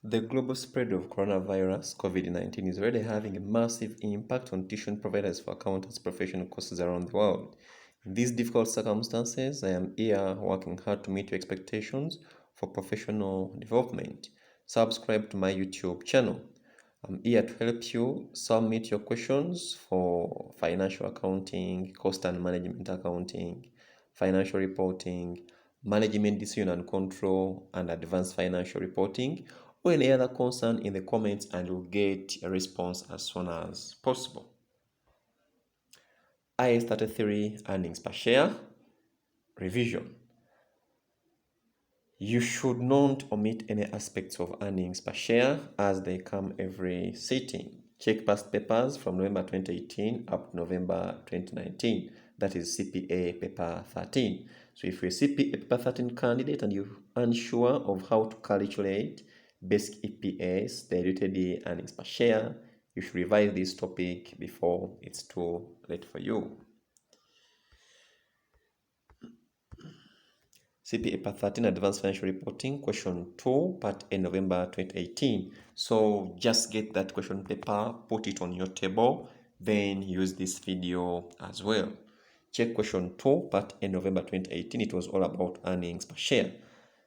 The global spread of coronavirus, COVID-19, is already having a massive impact on tuition providers for accountants professional courses around the world. In these difficult circumstances, I am here working hard to meet your expectations for professional development. Subscribe to my YouTube channel. I'm here to help you submit your questions for financial accounting, cost and management accounting, financial reporting, management decision and control, and advanced financial reporting, or any other concern in the comments, and you'll get a response as soon as possible. IS33 earnings per share revision. You should not omit any aspects of earnings per share as they come every sitting. Check past papers from November 2018 up to November 2019. That is CPA paper 13. So if you're a CPA paper 13 candidate and you're unsure of how to calculate basic EPS, diluted earnings per share, you should revise this topic before it's too late for you. CPA Part 13 Advanced Financial Reporting, Question 2, Part A, November 2018. So just get that question paper, put it on your table, then use this video as well. Check Question 2, Part A, November 2018. It was all about earnings per share.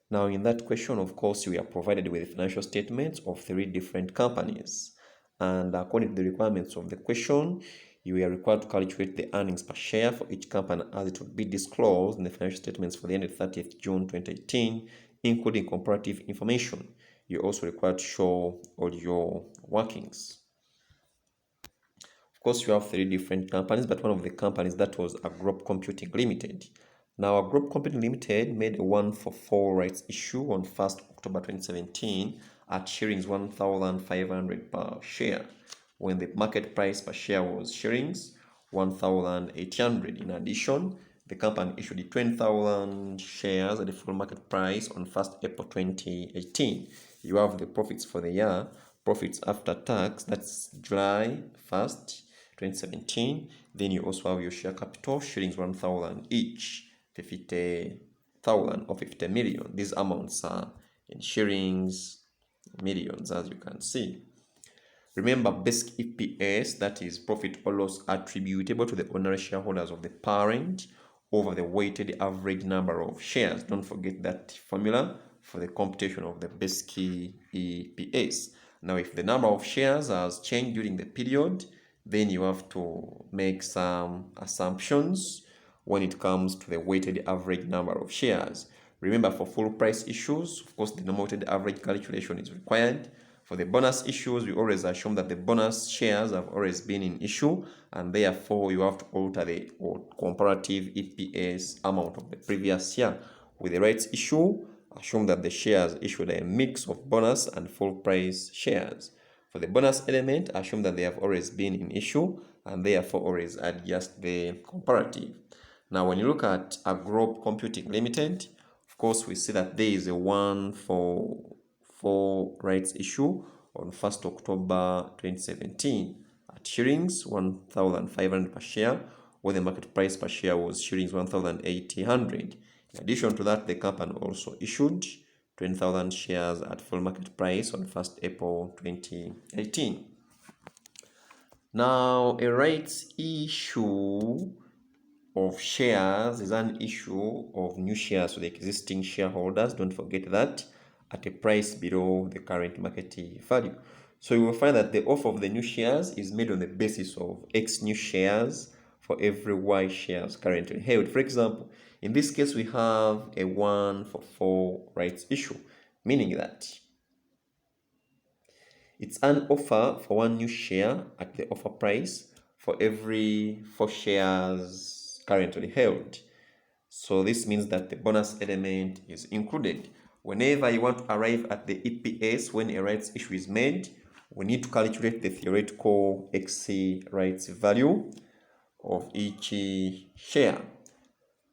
Now in that question, of course, we are provided with financial statements of 3 different companies. And according to the requirements of the question, you are required to calculate the earnings per share for each company as it would be disclosed in the financial statements for the end of 30th June 2018, including comparative information. You're also required to show all your workings. Of course, you have 3 different companies, but one of the companies that was Agrop Computing Limited. Now, Agrop Computing Limited made a 1-for-4 rights issue on 1st October 2017 at shillings 1,500 per share, when the market price per share was shillings 1,800. In addition, the company issued 20,000 shares at the full market price on 1st April 2018. You have the profits for the year, profits after tax, that's July 1st, 2017. Then you also have your share capital, shillings 1,000 each, 50,000 or 50 million. These amounts are in shillings, millions, as you can see. Remember, basic EPS, that is profit or loss attributable to the ordinary shareholders of the parent over the weighted average number of shares. Don't forget that formula for the computation of the basic EPS. Now, if the number of shares has changed during the period, then you have to make some assumptions when it comes to the weighted average number of shares. Remember, for full price issues, of course, the normal weighted average calculation is required. For the bonus issues, we always assume that the bonus shares have always been in issue, and therefore you have to alter the comparative EPS amount of the previous year. With the rights issue, assume that the shares issued are a mix of bonus and full price shares. For the bonus element, assume that they have always been in issue, and therefore always adjust the comparative. Now, when you look at Agrop Computing Limited, of course, we see that there is a 1-for-4 rights issue on 1st October 2017 at shillings 1,500 per share, where the market price per share was shillings 1,800. In addition to that, the company also issued 20,000 shares at full market price on 1st April 2018. Now, a rights issue of shares is an issue of new shares to the existing shareholders. Don't forget that, at a price below the current market value. So you will find that the offer of the new shares is made on the basis of X new shares for every Y shares currently held. For example, in this case, we have a 1-for-4 rights issue, meaning that it's an offer for 1 new share at the offer price for every 4 shares currently held. So this means that the bonus element is included. Whenever you want to arrive at the EPS when a rights issue is made, we need to calculate the theoretical XC rights value of each share.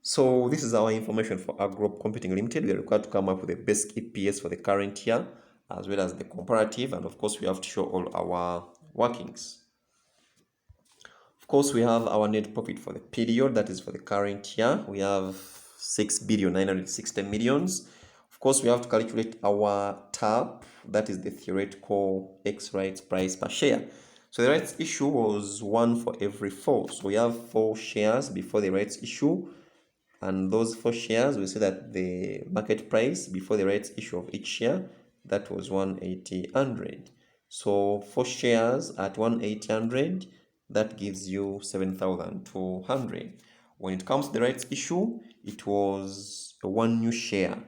So this is our information for Agrop Computing Limited. We are required to come up with the basic EPS for the current year, as well as the comparative, and of course we have to show all our workings. Of course, we have our net profit for the period, that is for the current year. We have 6,960 millions. Of course, we have to calculate our TAP, that is the theoretical X rights price per share. So the rights issue was 1 for every 4. So we have 4 shares before the rights issue, and those 4 shares, we see that the market price before the rights issue of each share, that was 180.100. So 4 shares at 180.100, that gives you 7,200. When it comes to the rights issue, it was 1 new share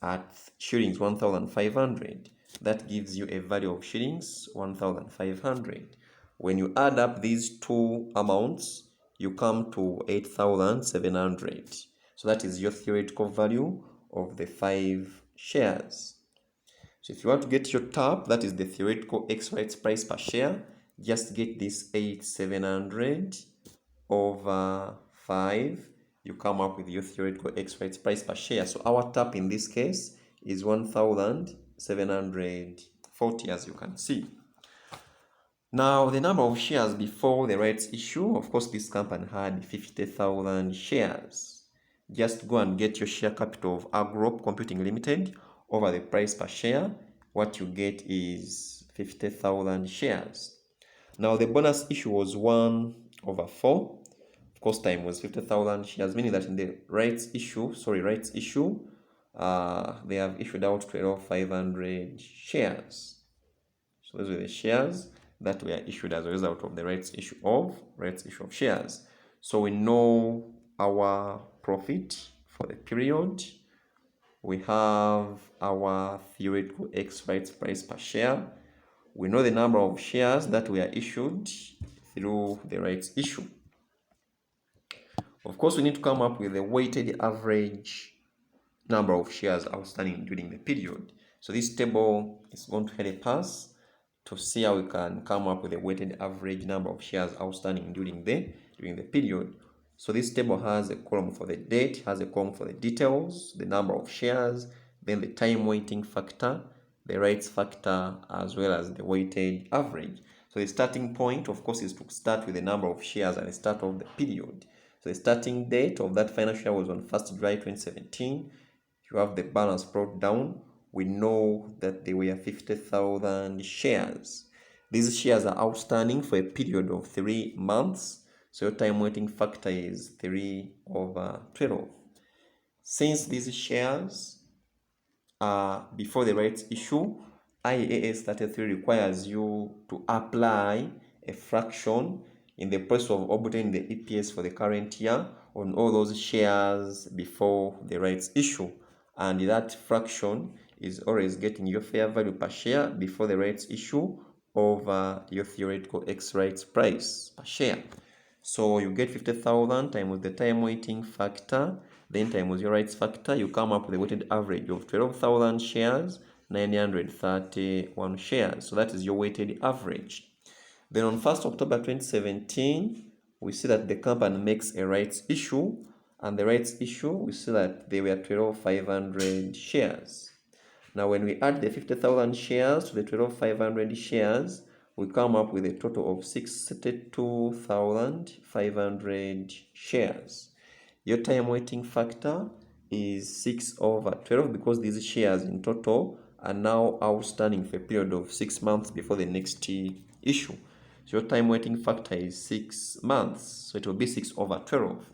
at shillings 1,500. That gives you a value of shillings 1,500. When you add up these two amounts, you come to 8,700. So that is your theoretical value of the 5 shares. So if you want to get your TAP, that is the theoretical X rights price per share, just get this 8,700 over 5. You come up with your theoretical X rights price per share. So our TAP in this case is 1,740, as you can see. Now, the number of shares before the rights issue, of course, this company had 50,000 shares. Just go and get your share capital of Agrop Computing Limited over the price per share. What you get is 50,000 shares. Now, the bonus issue was 1 over 4. Of course, time was 50,000 shares, meaning that in the rights issue, they have issued out 12,500 shares. So those were the shares that were issued as a result of the rights issue of shares. So we know our profit for the period. We have our theoretical X rights price per share. We know the number of shares that were issued through the rights issue. Of course, we need to come up with a weighted average number of shares outstanding during the period. So this table is going to help us to see how we can come up with a weighted average number of shares outstanding during the period. So this table has a column for the date, has a column for the details, the number of shares, then the time weighting factor, the rights factor, as well as the weighted average. So the starting point, of course, is to start with the number of shares at the start of the period. So the starting date of that financial year was on 1st July 2017. You have the balance brought down. We know that there were 50,000 shares. These shares are outstanding for a period of 3 months. So your time weighting factor is 3 over 12. Since these shares are before the rights issue, IAS 33 requires you to apply a fraction in the process of obtaining the EPS for the current year on all those shares before the rights issue. And that fraction is always getting your fair value per share before the rights issue over your theoretical X rights price per share. So you get 50,000 times the time weighting factor, then times your rights factor, you come up with a weighted average of 12,000 shares, 931 shares. So that is your weighted average. Then on 1st October 2017, we see that the company makes a rights issue, and the rights issue, we see that they were 12,500 shares. Now, when we add the 50,000 shares to the 12,500 shares, we come up with a total of 62,500 shares. Your time weighting factor is 6 over 12 because these shares in total are now outstanding for a period of 6 months before the next issue. So your time weighting factor is 6 months, so it will be 6 over 12.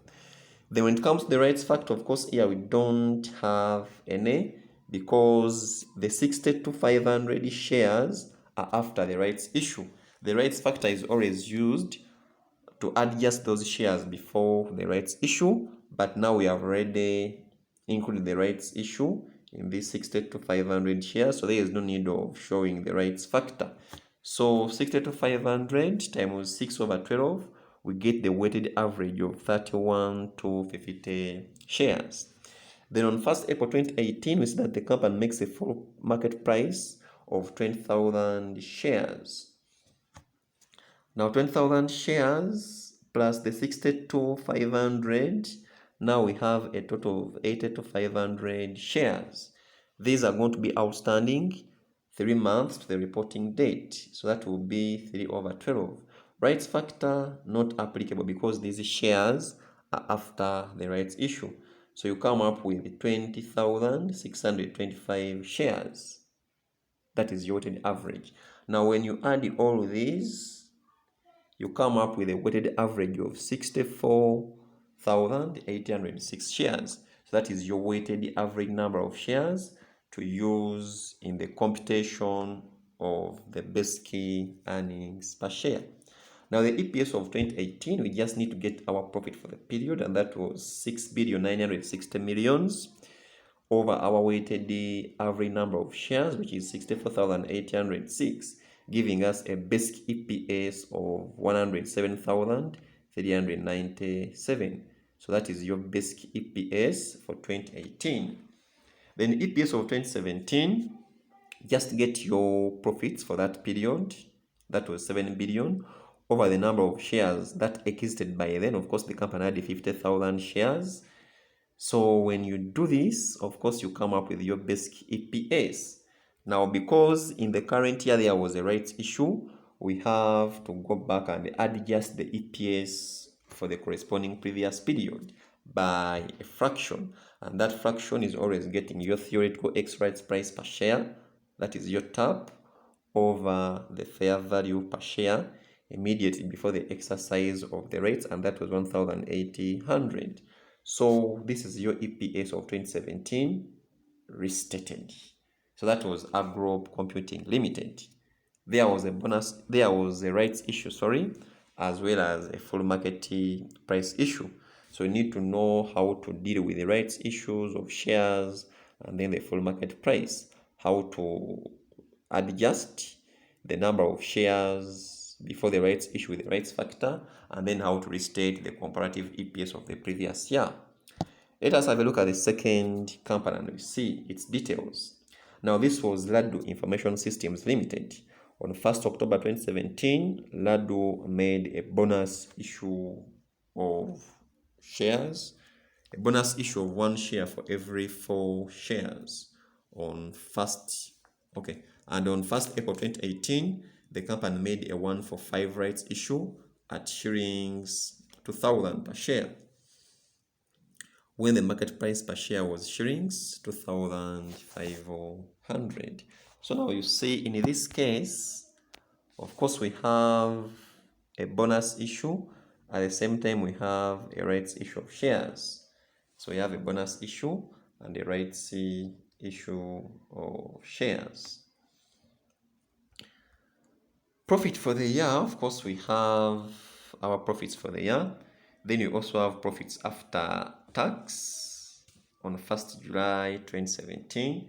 Then when it comes to the rights factor, of course, here we don't have any because the 62,500 shares are after the rights issue. The rights factor is always used to adjust those shares before the rights issue, but now we have already included the rights issue in these 62,500 shares, so there is no need of showing the rights factor. So 62,500 times 6 over 12, we get the weighted average of 31,250 shares. Then on 1st April 2018, we see that the company makes a full market price of 20,000 shares. Now 20,000 shares plus the 62,500, now we have a total of 82,500 shares. These are going to be outstanding 3 months to the reporting date. So that will be 3 over 12. Rights factor not applicable because these shares are after the rights issue. So you come up with 20,625 shares. That is your weighted average. Now, when you add all these, you come up with a weighted average of 64,806 shares. So that is your weighted average number of shares to use in the computation of the basic earnings per share. Now, the EPS of 2018, we just need to get our profit for the period, and that was 6,960,000,000 over our weighted average number of shares, which is 64,806, giving us a basic EPS of 107,397. So that is your basic EPS for 2018. Then EPS of 2017, just get your profits for that period. That was 7 billion over the number of shares that existed by then. Of course, the company had 50,000 shares. So when you do this, of course, you come up with your basic EPS. Now, because in the current year there was a rights issue, we have to go back and adjust the EPS for the corresponding previous period by a fraction. And that fraction is always getting your theoretical X rights price per share, that is your TAP, over the fair value per share immediately before the exercise of the rates, and that was 1,800. So this is your EPS of 2017 restated. So that was Agro Computing Limited. There was a rights issue, as well as a full market price issue. So you need to know how to deal with the rights issues of shares and then the full market price, how to adjust the number of shares before the rights issue with the rights factor, and then how to restate the comparative EPS of the previous year. Let us have a look at the second company and we see its details. Now, this was Ladu Information Systems Limited. On 1st October 2017, Ladu made a bonus issue of shares, a bonus issue of 1 share for every 4 shares on 1st April 2018, the company made a 1-for-5 rights issue at shillings 2,000 per share, when the market price per share was shillings 2,500. So now you see, in this case, of course, we have a bonus issue. At the same time, we have a rights issue of shares. So we have a bonus issue and a rights issue of shares. Profit for the year, of course, we have our profits for the year. Then you also have profits after tax on 1st July 2017.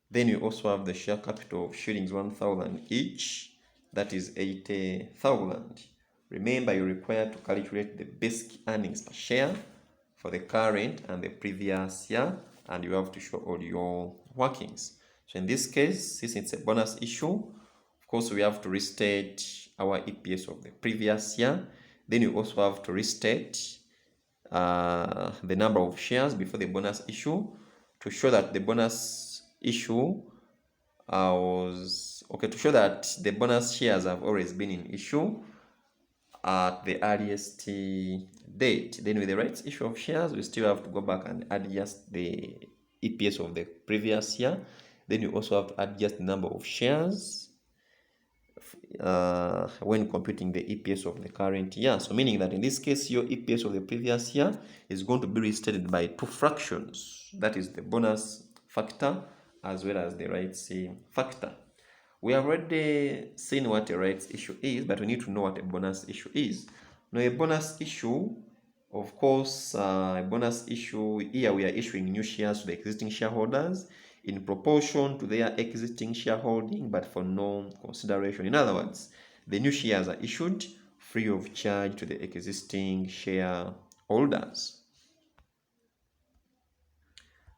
Then you also have the share capital of shillings 1,000 each, that is 80,000. Remember, you're required to calculate the basic earnings per share for the current and the previous year, and you have to show all your workings. So in this case, since it's a bonus issue, of course, we have to restate our EPS of the previous year. Then you also have to restate the number of shares before the bonus issue to show that the bonus issue to show that the bonus shares have always been in issue at the earliest date. Then with the rights issue of shares, we still have to go back and adjust the EPS of the previous year. Then you also have to adjust the number of shares when computing the EPS of the current year. So meaning that in this case, your EPS of the previous year is going to be restated by 2 fractions. That is the bonus factor as well as the rights factor. We have already seen what a rights issue is, but we need to know what a bonus issue is. Now, a bonus issue, of course, a bonus issue, here we are issuing new shares to the existing shareholders in proportion to their existing shareholding, but for no consideration. In other words, the new shares are issued free of charge to the existing shareholders.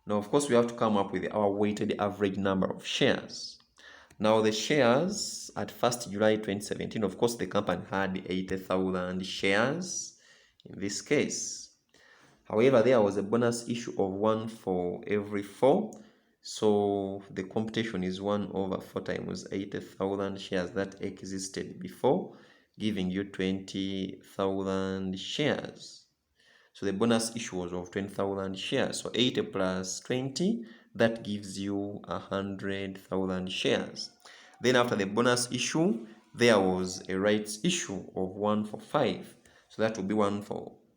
Now, of course, we have to come up with our weighted average number of shares. Now, the shares at 1st July 2017, of course, the company had 80,000 shares in this case. However, there was a bonus issue of 1 for every 4. So the computation is 1 over 4 times 80,000 shares that existed before, giving you 20,000 shares. So the bonus issue was of 20,000 shares. So 80 plus 20, that gives you 100,000 shares. Then after the bonus issue, there was a rights issue of 1 for 5. So that will be 1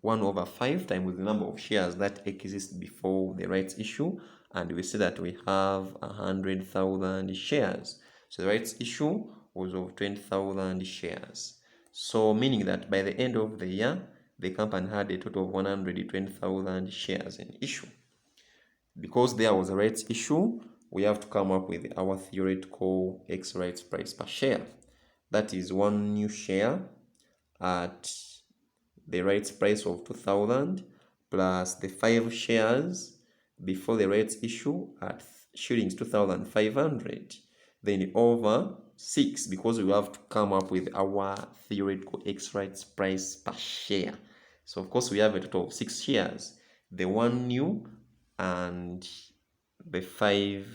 over 5 times the number of shares that exist before the rights issue. And we see that we have 100,000 shares. So the rights issue was of 20,000 shares. So meaning that by the end of the year, the company had a total of 120,000 shares in issue. Because there was a rights issue, we have to come up with our theoretical X rights price per share. That is one new share at the rights price of 2,000 plus the 5 shares before the rights issue at shillings 2,500. Then over 6, because we have to come up with our theoretical X rights price per share. So of course we have a total of 6 shares, the one new and the 5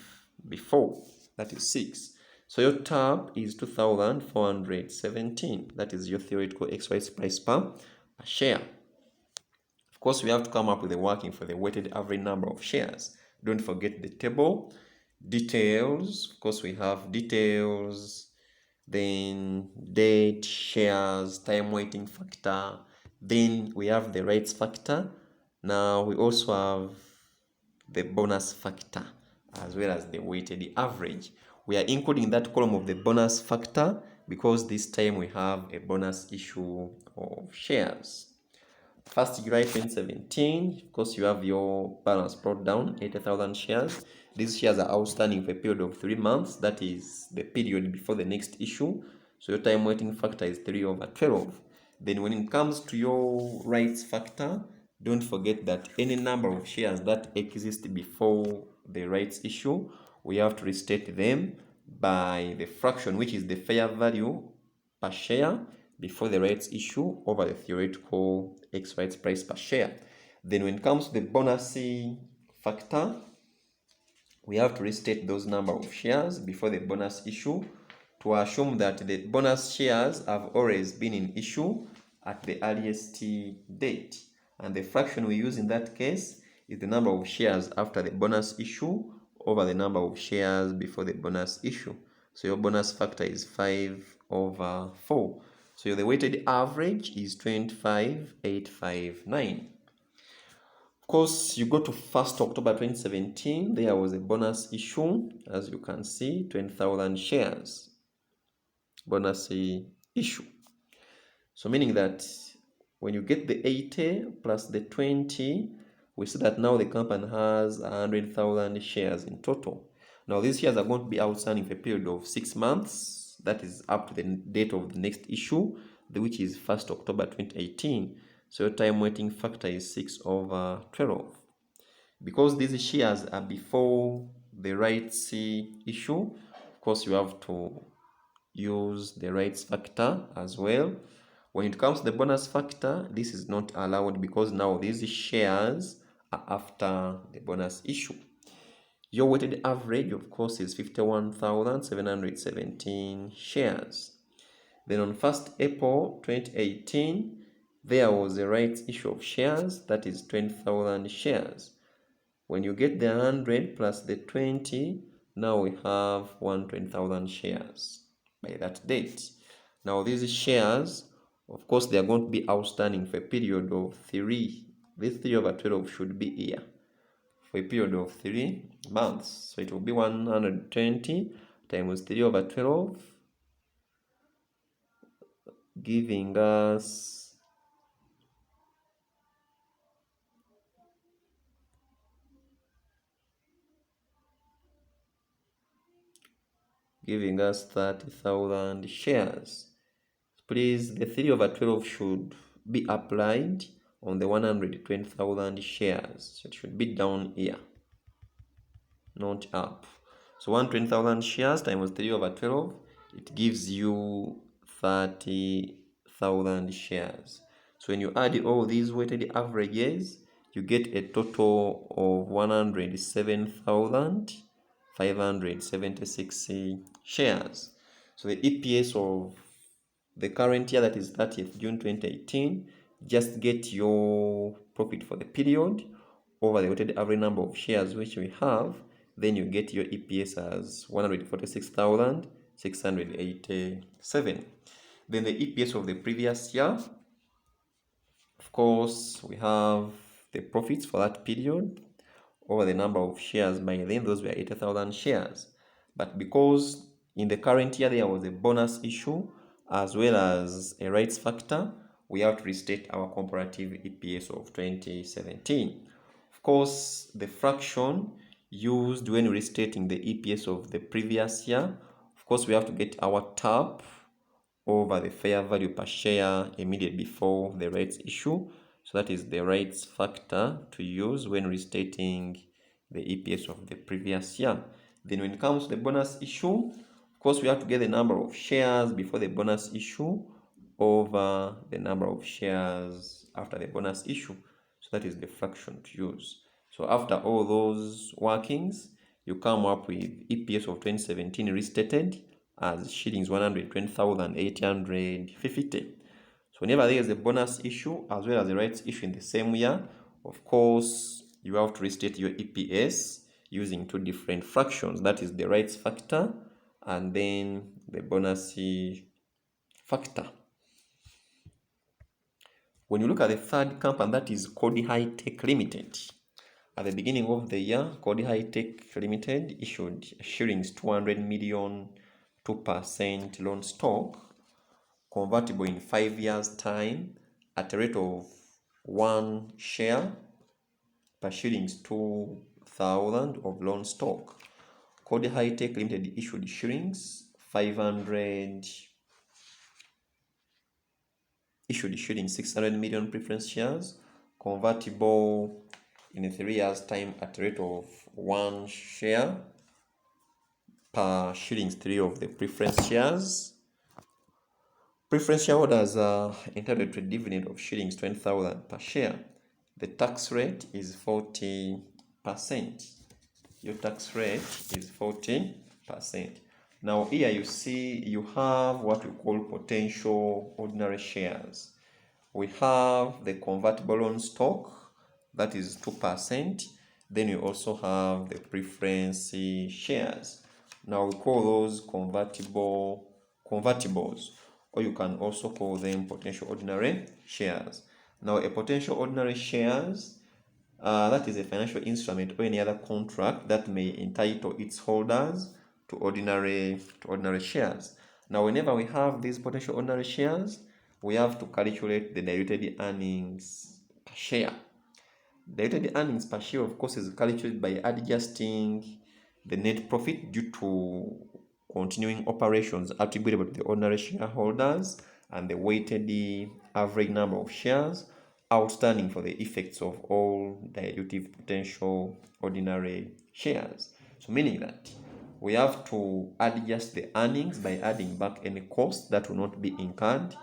before, that is 6. So your tab is 2,417. That is your theoretical X rights price per share. Of course, we have to come up with a working for the weighted average number of shares. Don't forget the table. Details, of course, we have details, then date, shares, time weighting factor, then we have the rights factor. Now we also have the bonus factor as well as the weighted average. We are including that column of the bonus factor because this time we have a bonus issue of shares. 1st July 2017, of course, you have your balance brought down, 80,000 shares. These shares are outstanding for a period of 3 months. That is the period before the next issue. So your time weighting factor is 3 over 12. Then when it comes to your rights factor, don't forget that any number of shares that exist before the rights issue, we have to restate them by the fraction, which is the fair value per share before the rights issue over the theoretical X rights price per share. Then when it comes to the bonus factor, we have to restate those number of shares before the bonus issue to assume that the bonus shares have always been in issue at the earliest date. And the fraction we use in that case is the number of shares after the bonus issue over the number of shares before the bonus issue. So your bonus factor is 5 over 4. So the weighted average is 25,859. Of course, you go to 1st October 2017, there was a bonus issue, as you can see, 20,000 shares. Bonus issue. So meaning that when you get the 80 plus the 20, we see that now the company has 100,000 shares in total. Now these shares are going to be outstanding for a period of 6 months. That is up to the date of the next issue, which is 1st October 2018. So your time weighting factor is 6 over 12. Because these shares are before the rights issue, of course you have to use the rights factor as well. When it comes to the bonus factor, this is not allowed because now these shares are after the bonus issue. Your weighted average, of course, is 51,717 shares. Then on 1st April 2018, there was a rights issue of shares, that is 20,000 shares. When you get the 100 plus the 20, now we have 120,000 shares by that date. Now these shares, of course, they are going to be outstanding for a period of 3. This 3 over 12 should be here for a period of 3 months. So it will be 120 times 3 over 12, giving us 30,000 shares. Please, the 3 over 12 should be applied on the 120,000 shares. So it should be down here, not up. So 120,000 shares times 3 over 12, it gives you 30,000 shares. So when you add all these weighted averages, you get a total of 107,576 shares. So the EPS of the current year, that is 30th June 2018, just get your profit for the period over the weighted average number of shares which we have, then you get your EPS as 146,687. Then the EPS of the previous year, of course, we have the profits for that period over the number of shares. By then, those were 80,000 shares. But because in the current year there was a bonus issue as well as a rights factor, we have to restate our comparative EPS of 2017. Of course, the fraction used when restating the EPS of the previous year, of course, we have to get our TAP over the fair value per share immediately before the rights issue. So that is the rights factor to use when restating the EPS of the previous year. Then when it comes to the bonus issue, of course, we have to get the number of shares before the bonus issue over the number of shares after the bonus issue. So that is the fraction to use. So after all those workings, you come up with EPS of 2017 restated as shillings 120,850. So whenever there is a bonus issue as well as a rights issue in the same year, of course, you have to restate your EPS using two different fractions. That is the rights factor and then the bonus factor. When you look at the third company, that is Cody High Tech Limited. At the beginning of the year, Cody High Tech Limited issued shillings 200 million 2% loan stock, convertible in 5 years' time at a rate of 1 share per shillings 2,000 of loan stock. Cody High Tech Limited issued shillings 600 million preference shares, convertible in 3 years' time at a rate of 1 share per shillings 3 of the preference shares. Preference shareholders are entitled to a dividend of shillings 20,000 per share. The tax rate is 40%. Your tax rate is 40%. Now here you see you have what we call potential ordinary shares. We have the convertible loan stock, that is 2%. Then you also have the preference shares. Now we call those convertibles, or you can also call them potential ordinary shares. Now a potential ordinary shares, that is a financial instrument or any other contract that may entitle its holders to ordinary shares. Now whenever we have these potential ordinary shares, we have to calculate the diluted earnings per share. Diluted earnings per share, of course, is calculated by adjusting the net profit due to continuing operations attributable to the ordinary shareholders and the weighted average number of shares outstanding for the effects of all dilutive potential ordinary shares. So meaning that we have to adjust the earnings by adding back any costs that will not be incurred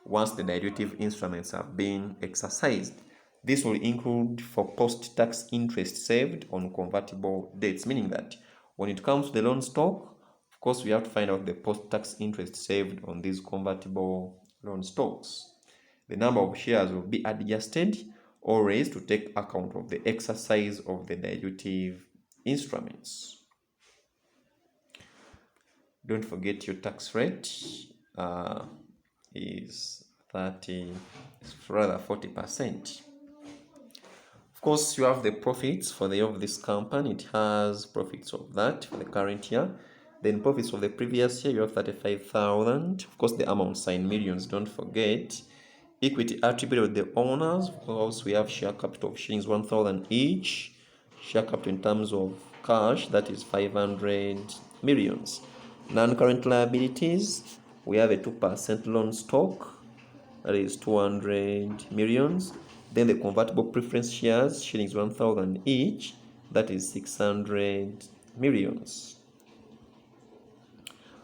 once the dilutive instruments have been exercised. This will include for post-tax interest saved on convertible debts, meaning that when it comes to the loan stock, of course, we have to find out the post-tax interest saved on these convertible loan stocks. The number of shares will be adjusted or raised to take account of the exercise of the dilutive instruments. Don't forget your tax rate is 40%. Of course, you have the profits for the year of this company. It has profits of that for the current year. Then profits of the previous year, you have 35,000. Of course, the amounts are in millions, don't forget. Equity attributed to the owners. Of course, we have share capital of shillings 1,000 each. Share capital in terms of cash, that is 500 millions. Non-current liabilities, we have a 2% loan stock, that is 200 millions. Then the convertible preference shares, shillings 1,000 each, that is 600 millions.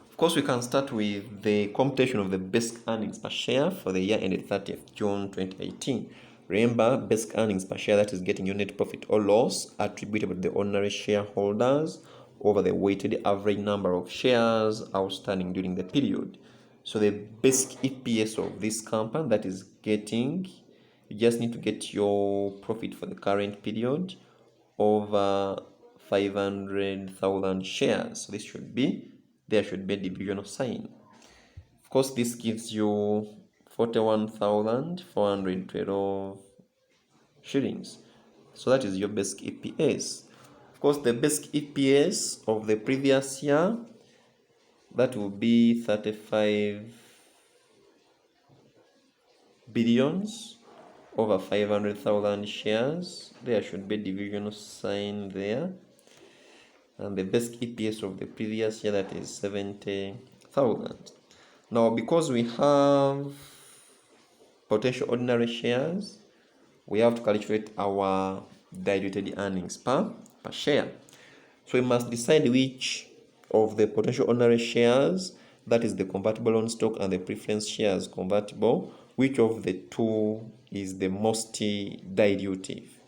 Of course, we can start with the computation of the basic earnings per share for the year ended 30th June 2018. Remember, basic earnings per share, that is getting your net profit or loss attributable to the ordinary shareholders over the weighted average number of shares outstanding during the period. So the basic EPS of this company, that is getting you just need to get your profit for the current period over 500,000 shares. So this should be, there should be a division sign. Of course, this gives you 41,412 shillings. So that is your basic EPS. Of course, the basic EPS of the previous year, that will be 35 billions over 500,000 shares. There should be a division sign there. And the basic EPS of the previous year, that is 70,000. Now, because we have potential ordinary shares, we have to calculate our diluted earnings per share. So we must decide which of the potential ordinary shares, that is the convertible loan stock and the preference shares convertible, which of the two is the most dilutive.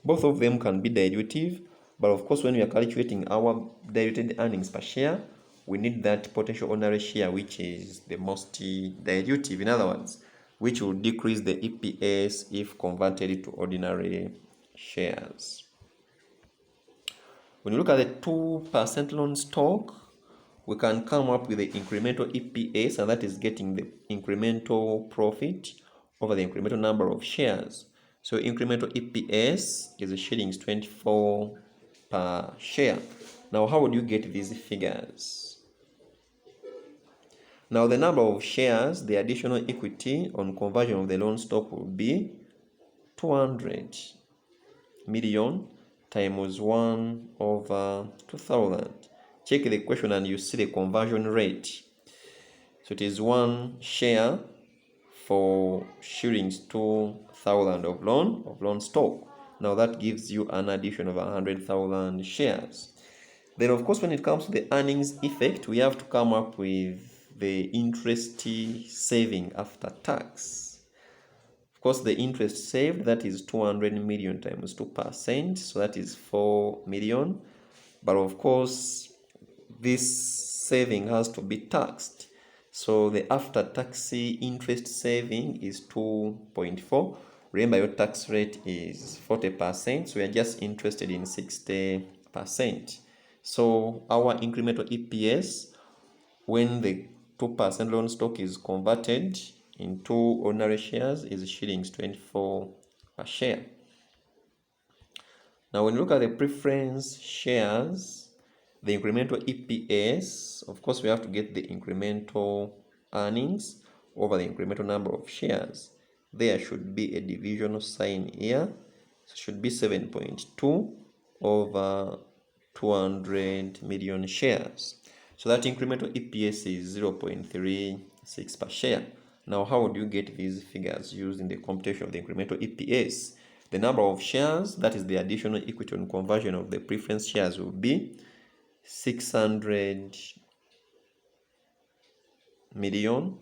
Both of them can be dilutive, but of course when we are calculating our diluted earnings per share, we need that potential ordinary share which is the most dilutive. In other words, which will decrease the EPS if converted to ordinary shares. When you look at the 2% loan stock, we can come up with the incremental EPS, and that is getting the incremental profit over the incremental number of shares. So incremental EPS is shillings 24 per share. Now, how would you get these figures? Now, the number of shares, the additional equity on conversion of the loan stock will be 200 million times 1 over 2,000. Check the question and you see the conversion rate. So it is 1 share for shillings 2,000 of loan stock. Now that gives you an addition of 100,000 shares. Then of course when it comes to the earnings effect, we have to come up with the interest saving after tax. Of course, the interest saved, that is 200 million times 2%, so that is 4 million. But of course, this saving has to be taxed. So the after-tax interest saving is 2.4. Remember, your tax rate is 40%, so we are just interested in 60%. So our incremental EPS, when the 2% loan stock is converted into ordinary shares, is shillings 24 per share. Now, when you look at the preference shares, the incremental EPS, of course, we have to get the incremental earnings over the incremental number of shares. There should be a division sign here. So it should be 7.2 over 200 million shares. So that incremental EPS is 0.36 per share. Now, how would you get these figures using the computation of the incremental EPS? The number of shares, that is the additional equity on conversion of the preference shares, will be 600 million.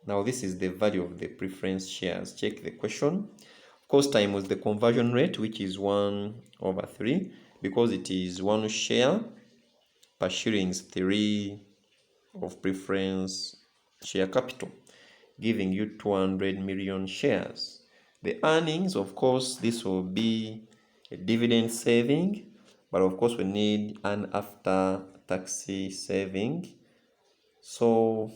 Now, this is the value of the preference shares. Check the question. Of course, times the conversion rate, which is 1 over 3, because it is 1 share per shillings 3 of preference share capital, giving you 200 million shares. The earnings, of course, this will be a dividend saving, but of course we need an after-tax saving. So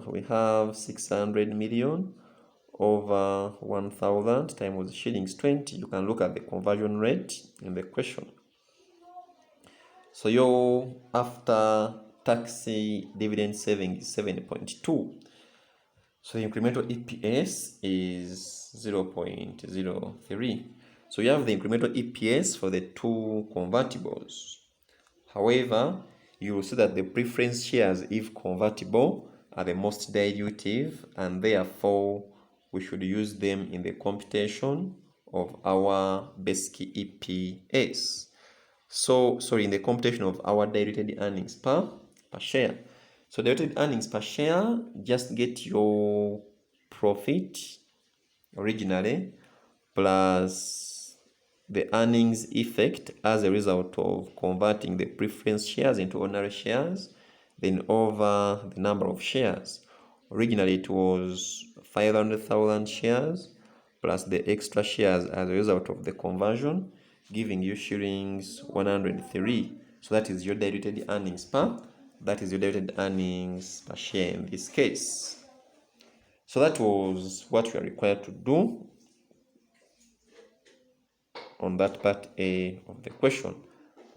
we have 600 million over 1,000 times shillings 20. You can look at the conversion rate in the question. So your after-tax dividend saving is 7.2. So the incremental EPS is 0.03. So you have the incremental EPS for the two convertibles. However, you will see that the preference shares, if convertible, are the most dilutive, and therefore we should use them in the computation of our basic EPS. So, in the computation of our diluted earnings per share. So diluted earnings per share, just get your profit originally plus the earnings effect as a result of converting the preference shares into ordinary shares, then over the number of shares. Originally it was 500,000 shares plus the extra shares as a result of the conversion, giving you shillings 103. So that is your diluted earnings per share in this case. So that was what we are required to do on that part A of the question,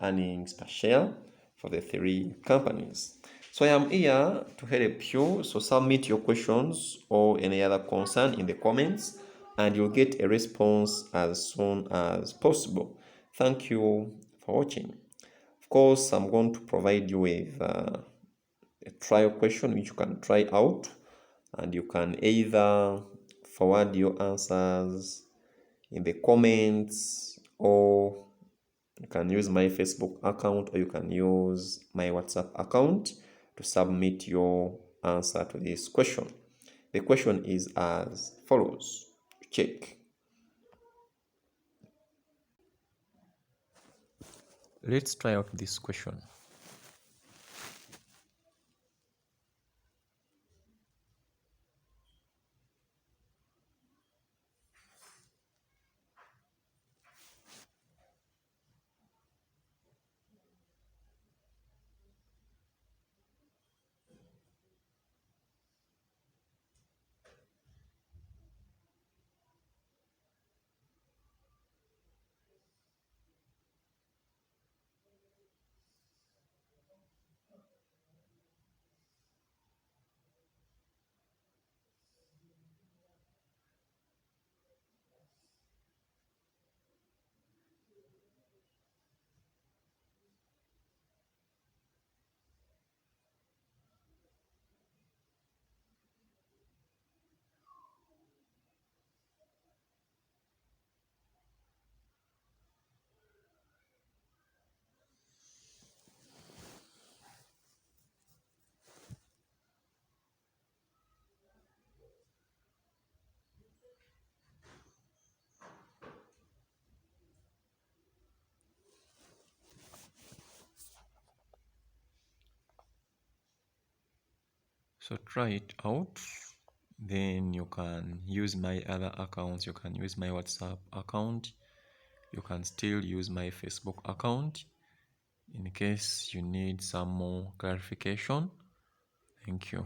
earnings per share for the 3 companies. So I am here to help you. So submit your questions or any other concern in the comments and you'll get a response as soon as possible. Thank you for watching. Of course, I'm going to provide you with a trial question which you can try out, and you can either forward your answers in the comments, or you can use my Facebook account, or you can use my WhatsApp account to submit your answer to this question. The question is as follows. Check. Let's try out this question. So try it out. Then you can use my other accounts. You can use my WhatsApp account. You can still use my Facebook account in case you need some more clarification. Thank you.